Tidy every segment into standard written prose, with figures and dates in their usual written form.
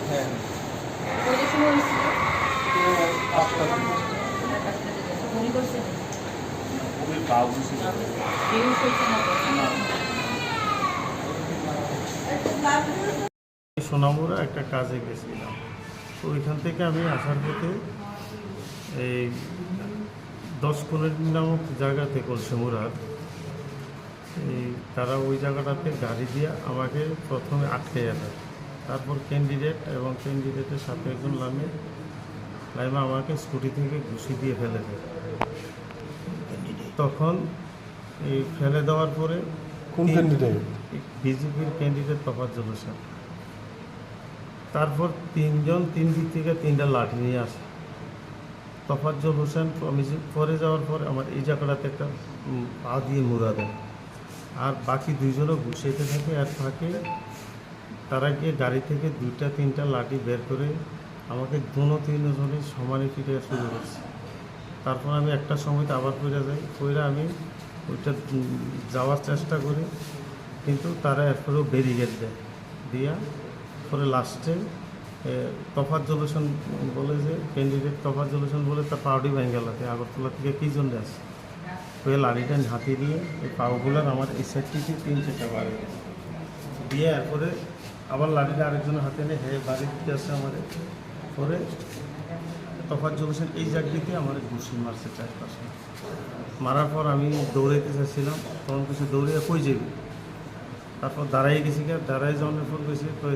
হ্যাঁ, সোনামুড়া একটা কাজে গেছিলাম। তো ওইখান থেকে আমি আসার পথে এই 10-15 নামক জায়গাতে কলসিমুড়ার তারা ওই জায়গাটাতে গাড়ি দিয়ে আমাকে প্রথমে আটকে যাবে। তারপর ক্যান্ডিডেট এবং ক্যান্ডিডেটের সাথে একজন লাইমে আমাকে স্কুটি থেকে ঘুষি দিয়ে ফেলে দেয়। তখন এই ফেলে দেওয়ার পরে কোন ক্যান্ডিডেট? বিজেপির ক্যান্ডিডেট তোফাজ্জল হোসেন। তারপর তিন দিক থেকে 3টা লাঠি নিয়ে আসে। তোফাজ্জল হোসেন পরে যাওয়ার পর আমার এই জায়গাটাতে একটা পা দিয়ে মুড়া দেয়, আর বাকি 2জনও ঘুষাইতে থাকে। আর ফাঁকে তারা গিয়ে গাড়ি থেকে 2-3টা লাঠি বের করে আমাকে 2-3জনই সমানে ফিরে শুরু করছে। তারপর আমি একটা সময়তে আবার ফিরে যাই, ফিরে আমি ওইটা যাওয়ার চেষ্টা করি, কিন্তু তারা এরপরেও ব্যারিকেড দেয়। দিয়া পরে লাস্টে তোফাজ্জল হোসেন বলে যে ক্যান্ডিডেট তোফাজ্জল হোসেন বলে তার পাউডি বেঙ্গালাতে আগরতলা থেকে কী জন্য আসে, ওই লাড়িটা হাতে দিয়ে এই পাউগুলার আমার এই সাইড থেকে 3-4টা বাড়ি দিয়ে এরপরে আবার লাড়িটা আরেকজনের হাতে নিয়ে বাড়ি দিতে আসে আমাদের। পরে তোফাজ্জল হোসেন এই জায়গাটিতে আমার ঘুষি মারছে 4-5। মারার পর আমি দৌড়াইতে চাইছিলাম, তখন কিছু দৌড়িয়ে কই যাবি। তারপর দাঁড়াই গেছি, দাঁড়াই যাওয়ার পর গেছি তো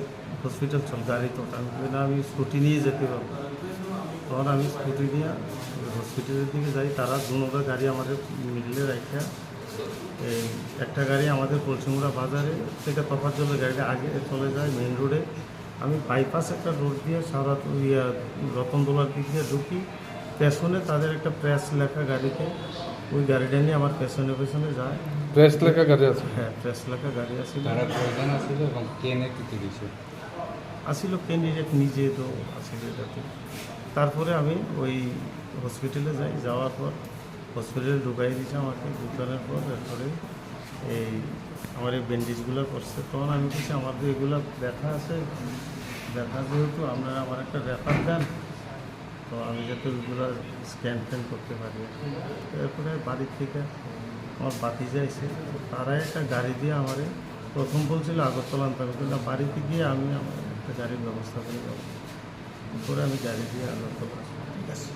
হসপিটাল চল গাড়ি। তো আমি স্কুটি নিয়ে যেতে পারবো। তখন আমি স্কুটি নিয়ে হসপিটালের দিকে যাই। তারা 2টা গাড়ি আমাদের মিডলে রাখা, একটা গাড়ি আমাদের কলসিমুড়া বাজারে থেকে তোফাজ্জলের গাড়িটা আগে চলে যায় মেইন রোডে। আমি বাইপাস একটা রোড দিয়ে সারা রতনদোলার দিক দিয়ে ঢুকি। পেছনে তাদের একটা প্রেস লেখা গাড়িতে ওই গাড়িটা নিয়ে আমার পেছনে যায়। প্রেস লেখা গাড়ি আছে? হ্যাঁ, প্রেস লেখা গাড়ি আসছিল। তারা কয়জন আসছিল এবং কে নেতৃত্ব দিয়েছে? আসছিল ক্যান্ডিডেট নিজে তো আসছিল এটাতে। তারপরে আমি ওই হসপিটালে যাই, যাওয়ার পর হসপিটালে ঢুকাই দিয়েছে আমাকে। ঢুকানোর পর এরপরে এই আমার এই ব্যান্ডেজগুলো করছে। তখন আমি বলছি আমার তো এগুলো ব্যথা আছে, ব্যথা যেহেতু আপনারা আমার একটা রেফার দেন, তো আমি যাতে ওইগুলো স্ক্যান ফ্যান করতে পারি। এরপরে বাড়ির থেকে আমার বাতিজা এসে তারাই একটা গাড়ি দিয়ে আমারে প্রথম বলছিল আগরতলা আনতে হবে, কিন্তু বাড়িতে গিয়ে আমি আমার একটা গাড়ির ব্যবস্থা করে যাবো। পরে আমি গাড়ি দিয়ে আগরতলা। ঠিক আছে।